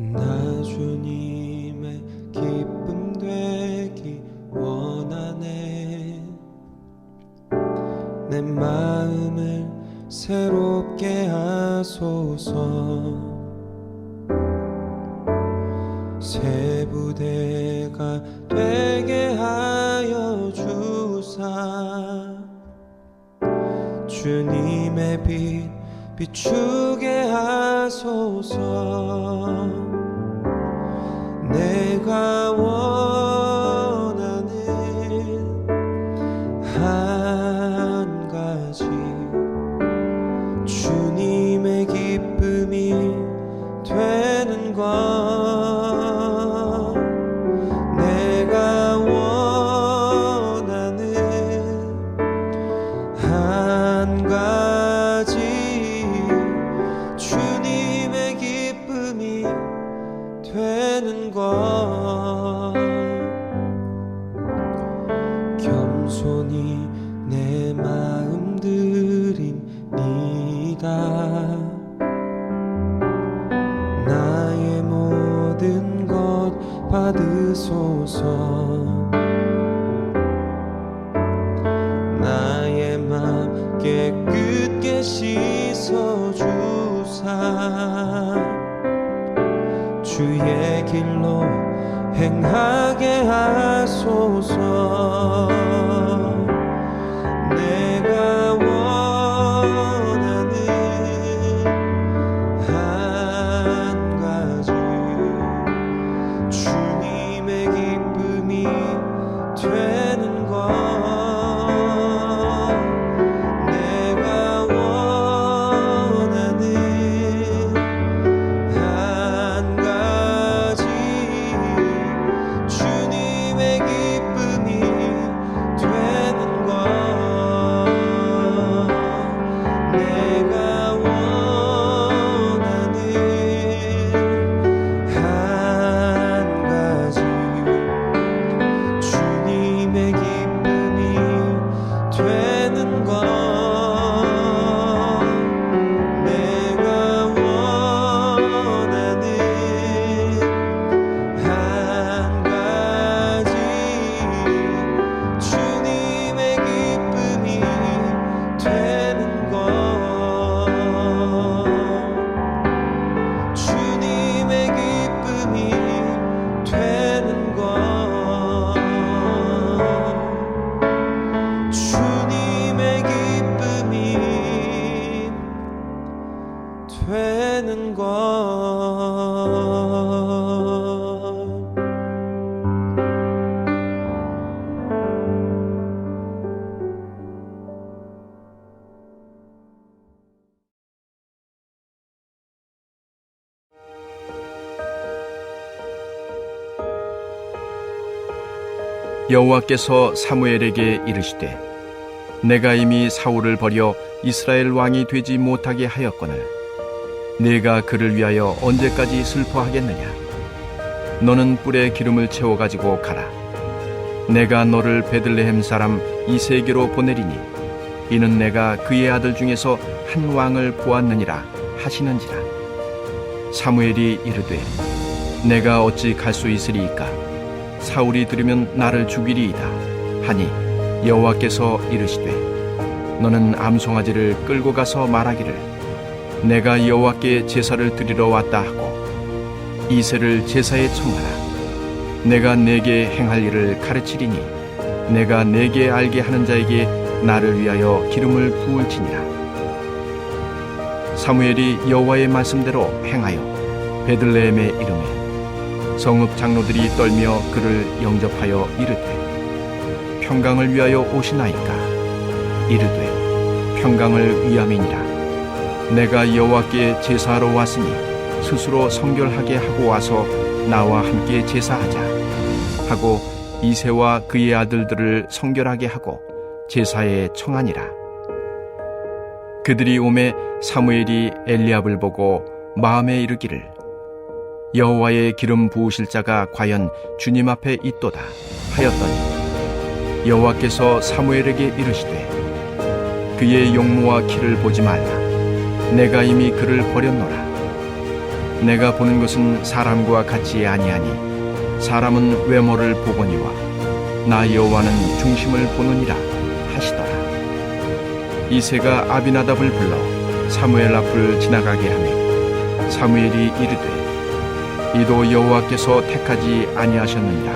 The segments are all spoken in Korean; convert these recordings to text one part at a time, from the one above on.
나 주님의 기쁨 되기 원하네. 내 마음을 새롭게 하소서. 새 부대가 되게 하여 주사 주님의 빛 비추게 하소서. 내가 원하는 한 가지 주님의 기쁨이 되는 것. 내가 원하는 한 가지 주님의 기쁨이 되는 것. 겸손히 내 마음 드립니다. 나의 모든 것 받으소서. 나의 맘 깨끗게 씻어주사 주의 길로 행하게 하소서. 내가 원하는 한 가지 주님의 기쁨이 되는 것. 내가 원하는 한 가지 주님의 기쁨이 되는 것. 내가 원하는 한 가지 주님의 기쁨이 되는 것. 내가 원하는 한 가지 주님의 기쁨이 되는 것. 주님의 기쁨이 되는 것. 주님의 기쁨이 되는 것. 여호와께서 사무엘에게 이르시되 내가 이미 사울을 버려 이스라엘 왕이 되지 못하게 하였거늘 네가 그를 위하여 언제까지 슬퍼하겠느냐. 너는 뿔에 기름을 채워 가지고 가라. 내가 너를 베들레헴 사람 이새에게로 보내리니 이는 내가 그의 아들 중에서 한 왕을 보았느니라 하시는지라. 사무엘이 이르되 내가 어찌 갈 수 있으리이까. 사울이 들으면 나를 죽이리이다 하니 여호와께서 이르시되 너는 암송아지를 끌고 가서 말하기를 내가 여호와께 제사를 드리러 왔다 하고 이새를 제사에 청하라. 내가 네게 행할 일을 가르치리니 내가 네게 알게 하는 자에게 나를 위하여 기름을 부을지니라. 사무엘이 여호와의 말씀대로 행하여 베들레헴에 이르매 성읍 장로들이 떨며 그를 영접하여 이르되 평강을 위하여 오시나이까. 이르되 평강을 위함이니라. 내가 여호와께 제사하러 왔으니 스스로 성결하게 하고 와서 나와 함께 제사하자 하고 이새와 그의 아들들을 성결하게 하고 제사에 청하니라. 그들이 오매 사무엘이 엘리압을 보고 마음에 이르기를 여호와의 기름 부으실 자가 과연 주님 앞에 있도다 하였더니 여호와께서 사무엘에게 이르시되 그의 용모와 키를 보지 말라. 내가 이미 그를 버렸노라. 내가 보는 것은 사람과 같지 아니하니 사람은 외모를 보거니와 나 여호와는 중심을 보느니라 하시더라. 이새가 아비나답을 불러 사무엘 앞을 지나가게 하매 사무엘이 이르되 이도 여호와께서 택하지 아니하셨느니라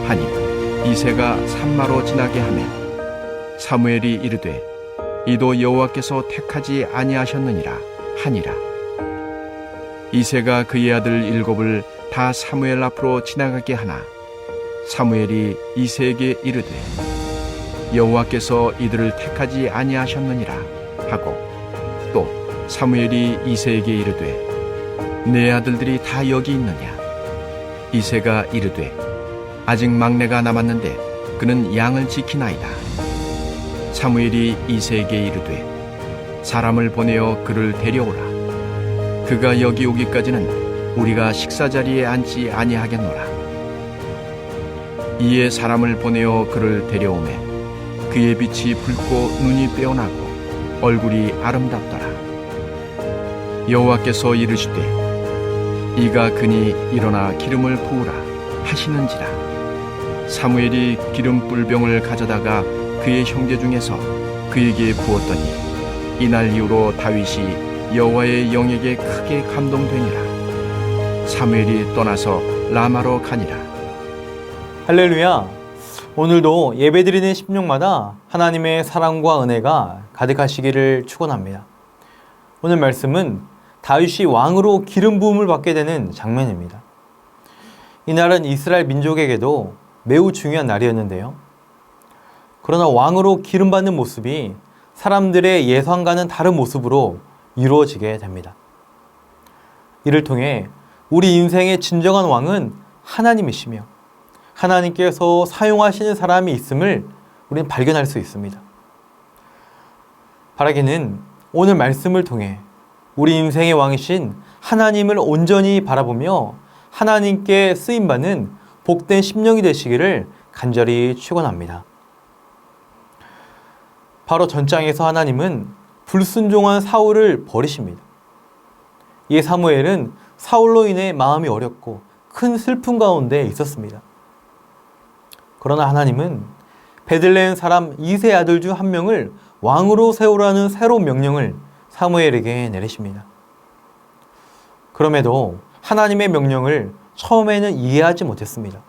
하니 이새가 산마로 지나게 하매 사무엘이 이르되 이도 여호와께서 택하지 아니하셨느니라 하니라. 이새가 그의 아들 7을 다 사무엘 앞으로 지나가게 하나 사무엘이 이새에게 이르되 여호와께서 이들을 택하지 아니하셨느니라 하고 또 사무엘이 이새에게 이르되 내 아들들이 다 여기 있느냐. 이새가 이르되 아직 막내가 남았는데 그는 양을 지키나이다. 사무엘이 이새에게 이르되 사람을 보내어 그를 데려오라. 그가 여기 오기까지는 우리가 식사자리에 앉지 아니하겠노라. 이에 사람을 보내어 그를 데려오매 그의 빛이 붉고 눈이 빼어나고 얼굴이 아름답더라. 여호와께서 이르시되 이가 그니 일어나 기름을 부으라 하시는지라. 사무엘이 기름 뿔병을 가져다가 그의 형제 중에서 그에게 부었더니 이날 이후로 다윗이 여호와의 영에게 크게 감동되니라. 사무엘이 떠나서 라마로 가니라. 할렐루야. 오늘도 예배드리는 심령마다 하나님의 사랑과 은혜가 가득하시기를 축원합니다. 오늘 말씀은 다윗이 왕으로 기름 부음을 받게 되는 장면입니다. 이날은 이스라엘 민족에게도 매우 중요한 날이었는데요. 그러나 왕으로 기름 받는 모습이 사람들의 예상과는 다른 모습으로 이루어지게 됩니다. 이를 통해 우리 인생의 진정한 왕은 하나님이시며 하나님께서 사용하시는 사람이 있음을 우리는 발견할 수 있습니다. 바라기는 오늘 말씀을 통해 우리 인생의 왕이신 하나님을 온전히 바라보며 하나님께 쓰임받는 복된 심령이 되시기를 간절히 축원합니다. 바로 전장에서 하나님은 불순종한 사울을 버리십니다. 이에 사무엘은 사울로 인해 마음이 어렵고 큰 슬픔 가운데 있었습니다. 그러나 하나님은 베들레헴 사람 이새 아들 중 한 명을 왕으로 세우라는 새로운 명령을 사무엘에게 내리십니다. 그럼에도 하나님의 명령을 처음에는 이해하지 못했습니다.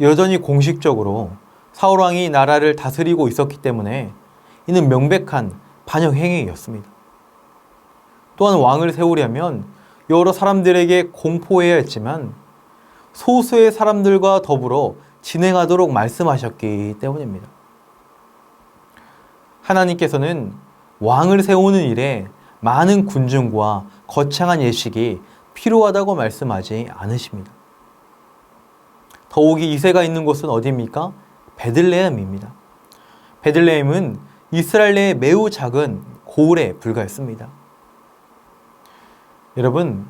여전히 공식적으로 사울 왕이 나라를 다스리고 있었기 때문에 이는 명백한 반역 행위였습니다. 또한 왕을 세우려면 여러 사람들에게 공포해야 했지만 소수의 사람들과 더불어 진행하도록 말씀하셨기 때문입니다. 하나님께서는 왕을 세우는 일에 많은 군중과 거창한 예식이 필요하다고 말씀하지 않으십니다. 더욱이 이새가 있는 곳은 어디입니까? 베들레헴입니다. 베들레헴은 이스라엘 내에 매우 작은 고을에 불과했습니다. 여러분,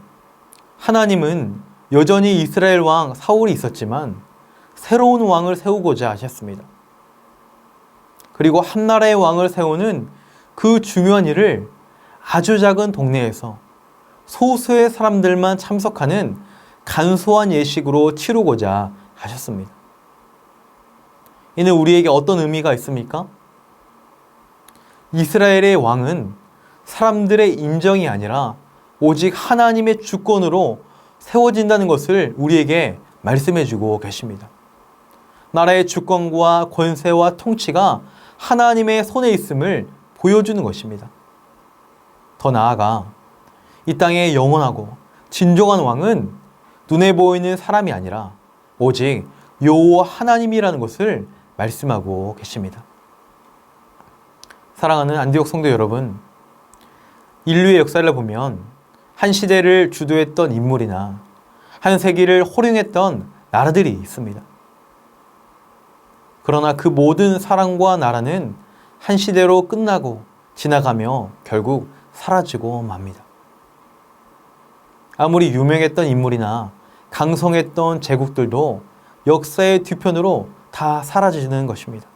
하나님은 여전히 이스라엘 왕 사울이 있었지만 새로운 왕을 세우고자 하셨습니다. 그리고 한 나라의 왕을 세우는 그 중요한 일을 아주 작은 동네에서 소수의 사람들만 참석하는 간소한 예식으로 치르고자 하셨습니다. 이는 우리에게 어떤 의미가 있습니까? 이스라엘의 왕은 사람들의 인정이 아니라 오직 하나님의 주권으로 세워진다는 것을 우리에게 말씀해 주고 계십니다. 나라의 주권과 권세와 통치가 하나님의 손에 있음을 보여주는 것입니다. 더 나아가 이 땅의 영원하고 진정한 왕은 눈에 보이는 사람이 아니라 오직 여호와 하나님이라는 것을 말씀하고 계십니다. 사랑하는 안디옥 성도 여러분, 인류의 역사를 보면 한 시대를 주도했던 인물이나 한 세기를 호령했던 나라들이 있습니다. 그러나 그 모든 사람과 나라는 한 시대로 끝나고 지나가며 결국 사라지고 맙니다. 아무리 유명했던 인물이나 강성했던 제국들도 역사의 뒤편으로 다 사라지는 것입니다.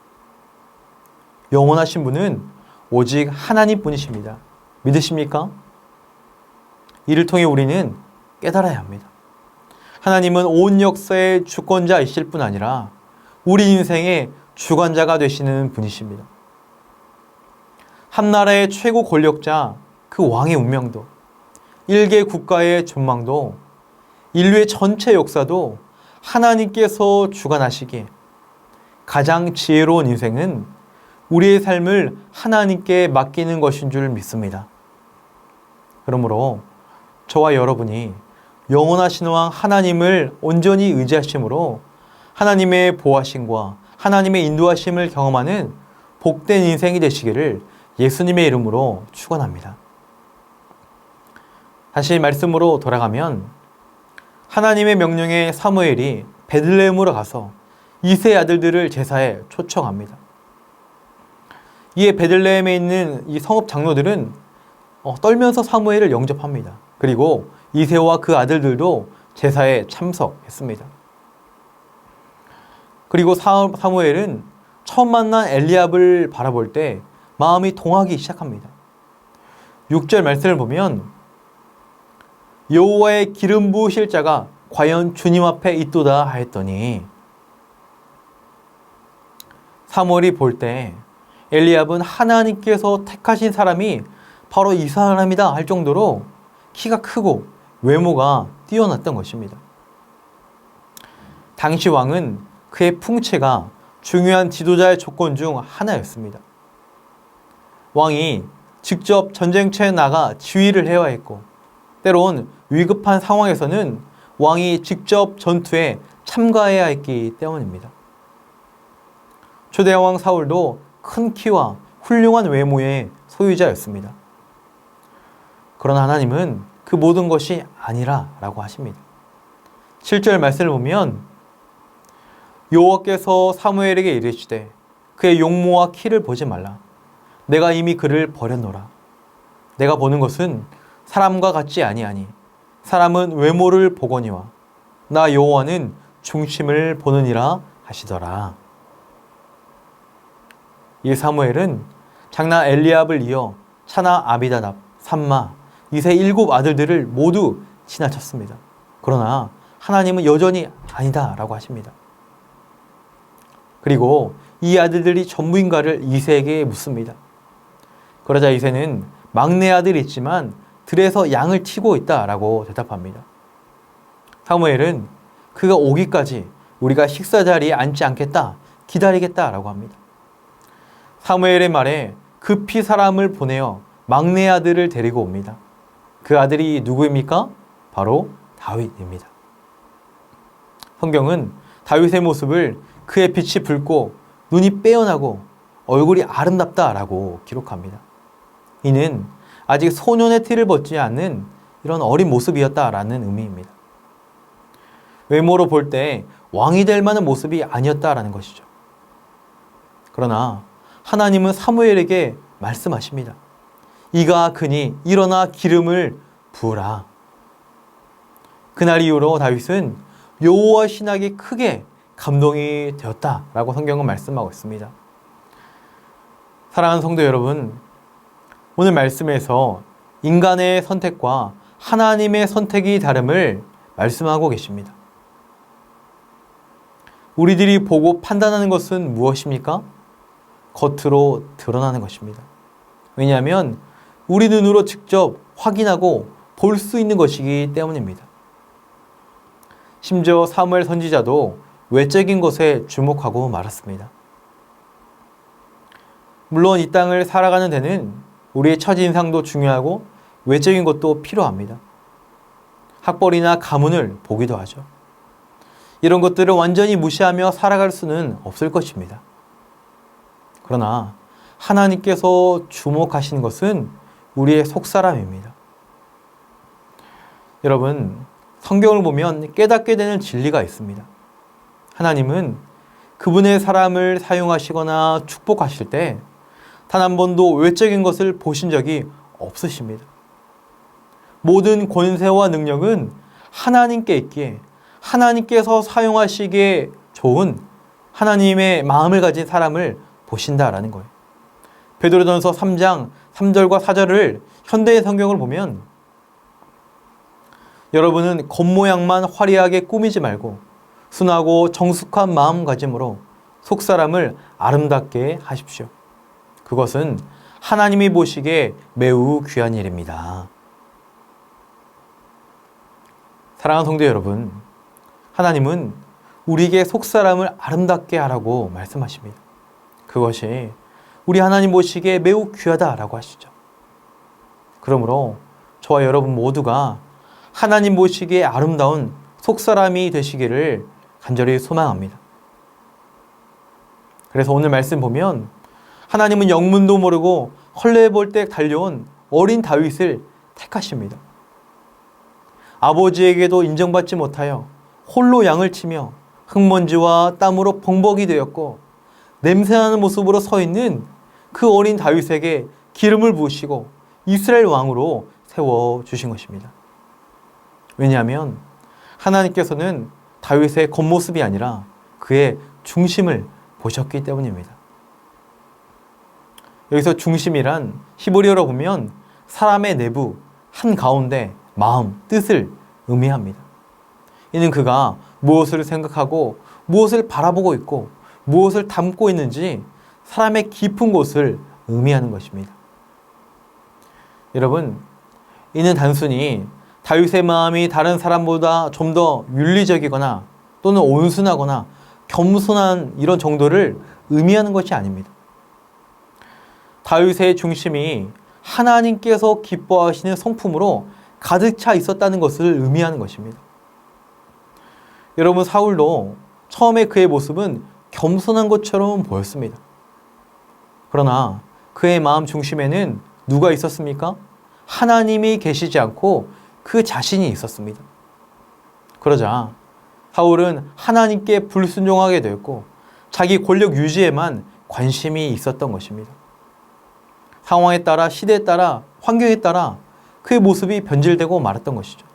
영원하신 분은 오직 하나님 뿐이십니다. 믿으십니까? 이를 통해 우리는 깨달아야 합니다. 하나님은 온 역사의 주권자이실 뿐 아니라 우리 인생의 주관자가 되시는 분이십니다. 한 나라의 최고 권력자, 그 왕의 운명도, 일개 국가의 전망도, 인류의 전체 역사도 하나님께서 주관하시기에 가장 지혜로운 인생은 우리의 삶을 하나님께 맡기는 것인 줄 믿습니다. 그러므로 저와 여러분이 영원하신 왕 하나님을 온전히 의지하심으로 하나님의 보호하심과 하나님의 인도하심을 경험하는 복된 인생이 되시기를 예수님의 이름으로 축원합니다. 다시 말씀으로 돌아가면 하나님의 명령에 사무엘이 베들레헴으로 가서 이세 아들들을 제사에 초청합니다. 이에 베들레헴에 있는 이 성읍 장로들은 떨면서 사무엘을 영접합니다. 그리고 이세와 그 아들들도 제사에 참석했습니다. 그리고 사무엘은 처음 만난 엘리압을 바라볼 때 마음이 동하기 시작합니다. 6절 말씀을 보면 여호와의 기름 부으실 자가 과연 주님 앞에 있도다 하였더니, 사무엘이 볼 때 엘리압은 하나님께서 택하신 사람이 바로 이 사람이다 할 정도로 키가 크고 외모가 뛰어났던 것입니다. 당시 왕은 그의 풍채가 중요한 지도자의 조건 중 하나였습니다. 왕이 직접 전쟁터에 나가 지휘를 해야 했고, 때론 위급한 상황에서는 왕이 직접 전투에 참가해야 했기 때문입니다. 초대왕 사울도 큰 키와 훌륭한 외모의 소유자였습니다. 그러나 하나님은 그 모든 것이 아니라 라고 하십니다. 7절 말씀을 보면 여호와께서 사무엘에게 이르시되 그의 용모와 키를 보지 말라. 내가 이미 그를 버렸노라. 내가 보는 것은 사람과 같지 아니하니 사람은 외모를 보거니와 나 여호와는 중심을 보느니라 하시더라. 이 사무엘은 장남 엘리압을 이어 차나 아비다답, 삼마, 이세 7 아들들을 모두 지나쳤습니다. 그러나 하나님은 여전히 아니다 라고 하십니다. 그리고 이 아들들이 전부인가를 이세에게 묻습니다. 그러자 이세는 막내 아들이 있지만 들에서 양을 치고 있다 라고 대답합니다. 사무엘은 그가 오기까지 우리가 식사 자리에 앉지 않겠다, 기다리겠다 라고 합니다. 사무엘의 말에 급히 사람을 보내어 막내 아들을 데리고 옵니다. 그 아들이 누구입니까? 바로 다윗입니다. 성경은 다윗의 모습을 그의 빛이 붉고 눈이 빼어나고 얼굴이 아름답다라고 기록합니다. 이는 아직 소년의 티를 벗지 않는 이런 어린 모습이었다라는 의미입니다. 외모로 볼 때 왕이 될 만한 모습이 아니었다라는 것이죠. 그러나 하나님은 사무엘에게 말씀하십니다. 이가 그니 일어나 기름을 부으라. 그날 이후로 다윗은 여호와 신학이 크게 감동이 되었다라고 성경은 말씀하고 있습니다. 사랑하는 성도 여러분, 오늘 말씀에서 인간의 선택과 하나님의 선택이 다름을 말씀하고 계십니다. 우리들이 보고 판단하는 것은 무엇입니까? 겉으로 드러나는 것입니다. 왜냐하면 우리 눈으로 직접 확인하고 볼 수 있는 것이기 때문입니다. 심지어 사무엘 선지자도 외적인 것에 주목하고 말았습니다. 물론 이 땅을 살아가는 데는 우리의 첫인상도 중요하고 외적인 것도 필요합니다. 학벌이나 가문을 보기도 하죠. 이런 것들을 완전히 무시하며 살아갈 수는 없을 것입니다. 그러나 하나님께서 주목하신 것은 우리의 속사람입니다. 여러분, 성경을 보면 깨닫게 되는 진리가 있습니다. 하나님은 그분의 사람을 사용하시거나 축복하실 때 단 한 번도 외적인 것을 보신 적이 없으십니다. 모든 권세와 능력은 하나님께 있기에 하나님께서 사용하시기에 좋은 하나님의 마음을 가진 사람을 보신다라는 거예요. 베드로전서 3장 3절과 4절을 현대의 성경을 보면 여러분은 겉모양만 화려하게 꾸미지 말고 순하고 정숙한 마음가짐으로 속사람을 아름답게 하십시오. 그것은 하나님이 보시기에 매우 귀한 일입니다. 사랑하는 성도 여러분, 하나님은 우리에게 속사람을 아름답게 하라고 말씀하십니다. 그것이 우리 하나님 보시기에 매우 귀하다라고 하시죠. 그러므로 저와 여러분 모두가 하나님 보시기에 아름다운 속사람이 되시기를 간절히 소망합니다. 그래서 오늘 말씀 보면 하나님은 영문도 모르고 헐레벌떡 달려온 어린 다윗을 택하십니다. 아버지에게도 인정받지 못하여 홀로 양을 치며 흙먼지와 땀으로 범벅이 되었고 냄새나는 모습으로 서 있는 그 어린 다윗에게 기름을 부으시고 이스라엘 왕으로 세워주신 것입니다. 왜냐하면 하나님께서는 다윗의 겉모습이 아니라 그의 중심을 보셨기 때문입니다. 여기서 중심이란 히브리어로 보면 사람의 내부, 한가운데, 마음, 뜻을 의미합니다. 이는 그가 무엇을 생각하고 무엇을 바라보고 있고 무엇을 담고 있는지 사람의 깊은 곳을 의미하는 것입니다. 여러분, 이는 단순히 다윗의 마음이 다른 사람보다 좀 더 윤리적이거나 또는 온순하거나 겸손한 이런 정도를 의미하는 것이 아닙니다. 다윗의 중심이 하나님께서 기뻐하시는 성품으로 가득 차 있었다는 것을 의미하는 것입니다. 여러분, 사울도 처음에 그의 모습은 겸손한 것처럼 보였습니다. 그러나 그의 마음 중심에는 누가 있었습니까? 하나님이 계시지 않고 그 자신이 있었습니다. 그러자 사울은 하나님께 불순종하게 되었고 자기 권력 유지에만 관심이 있었던 것입니다. 상황에 따라, 시대에 따라, 환경에 따라 그의 모습이 변질되고 말았던 것이죠.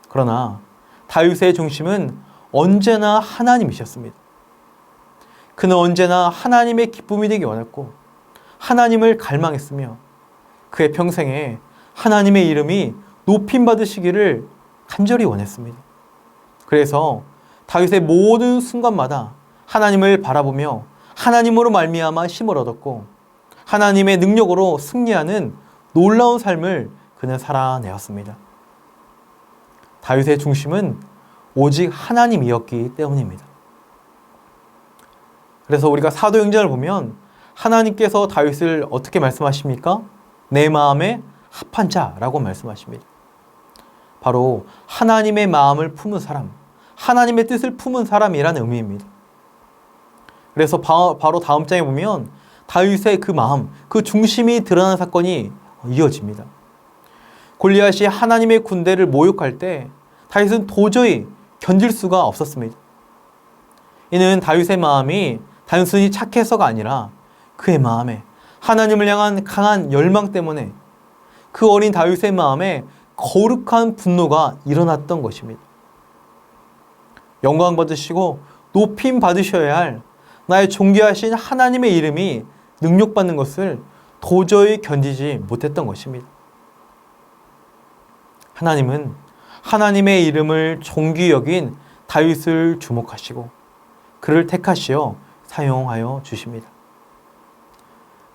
그러나 다윗의 중심은 언제나 하나님이셨습니다. 그는 언제나 하나님의 기쁨이 되기 원했고 하나님을 갈망했으며 그의 평생에 하나님의 이름이 높임받으시기를 간절히 원했습니다. 그래서 다윗의 모든 순간마다 하나님을 바라보며 하나님으로 말미암아 힘을 얻었고 하나님의 능력으로 승리하는 놀라운 삶을 그는 살아내었습니다. 다윗의 중심은 오직 하나님이었기 때문입니다. 그래서 우리가 사도행전을 보면 하나님께서 다윗을 어떻게 말씀하십니까? 내 마음에 합한 자라고 말씀하십니다. 바로 하나님의 마음을 품은 사람, 하나님의 뜻을 품은 사람이라는 의미입니다. 그래서 바로 다음 장에 보면 다윗의 그 마음, 그 중심이 드러나는 사건이 이어집니다. 골리앗이 하나님의 군대를 모욕할 때 다윗은 도저히 견딜 수가 없었습니다. 이는 다윗의 마음이 단순히 착해서가 아니라 그의 마음에 하나님을 향한 강한 열망 때문에 그 어린 다윗의 마음에 거룩한 분노가 일어났던 것입니다. 영광 받으시고 높임 받으셔야 할 나의 존귀하신 하나님의 이름이 능력받는 것을 도저히 견디지 못했던 것입니다. 하나님은 하나님의 이름을 존귀 여긴 다윗을 주목하시고 그를 택하시어 사용하여 주십니다.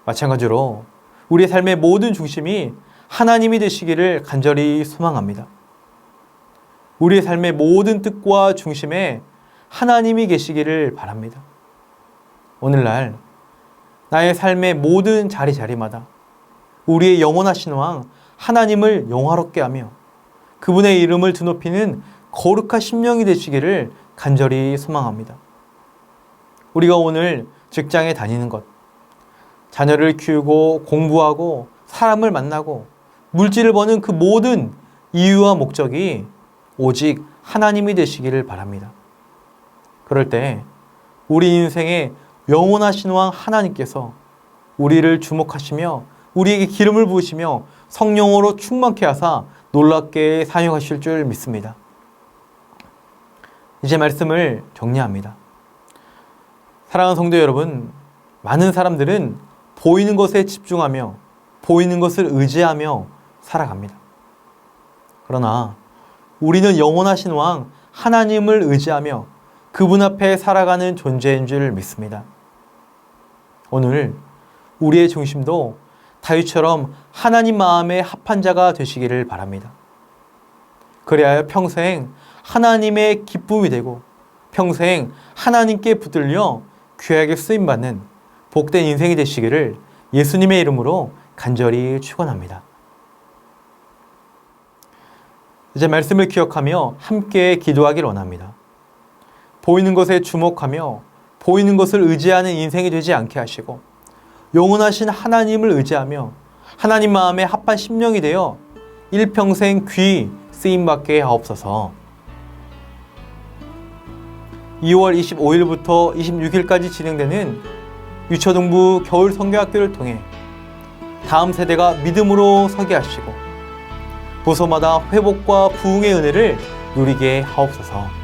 마찬가지로 우리의 삶의 모든 중심이 하나님이 되시기를 간절히 소망합니다. 우리의 삶의 모든 뜻과 중심에 하나님이 계시기를 바랍니다. 오늘날 나의 삶의 모든 자리마다 우리의 영원하신 왕 하나님을 영화롭게 하며 그분의 이름을 드높이는 거룩한 심령이 되시기를 간절히 소망합니다. 우리가 오늘 직장에 다니는 것, 자녀를 키우고 공부하고 사람을 만나고 물질을 버는 그 모든 이유와 목적이 오직 하나님이 되시기를 바랍니다. 그럴 때 우리 인생의 영원하신 왕 하나님께서 우리를 주목하시며 우리에게 기름을 부으시며 성령으로 충만케 하사 놀랍게 사용하실 줄 믿습니다. 이제 말씀을 정리합니다. 사랑하는 성도 여러분, 많은 사람들은 보이는 것에 집중하며 보이는 것을 의지하며 살아갑니다. 그러나 우리는 영원하신 왕 하나님을 의지하며 그분 앞에 살아가는 존재인 줄 믿습니다. 오늘 우리의 중심도 다윗처럼 하나님 마음에 합한 자가 되시기를 바랍니다. 그리하여 평생 하나님의 기쁨이 되고 평생 하나님께 붙들려 귀하게 쓰임받는 복된 인생이 되시기를 예수님의 이름으로 간절히 축원합니다. 이제 말씀을 기억하며 함께 기도하길 원합니다. 보이는 것에 주목하며 보이는 것을 의지하는 인생이 되지 않게 하시고 영원하신 하나님을 의지하며 하나님 마음에 합한 심령이 되어 일평생 귀히 쓰임받게 하옵소서. 2월 25일부터 26일까지 진행되는 유초등부 겨울 성경학교를 통해 다음 세대가 믿음으로 서게 하시고 부서마다 회복과 부흥의 은혜를 누리게 하옵소서.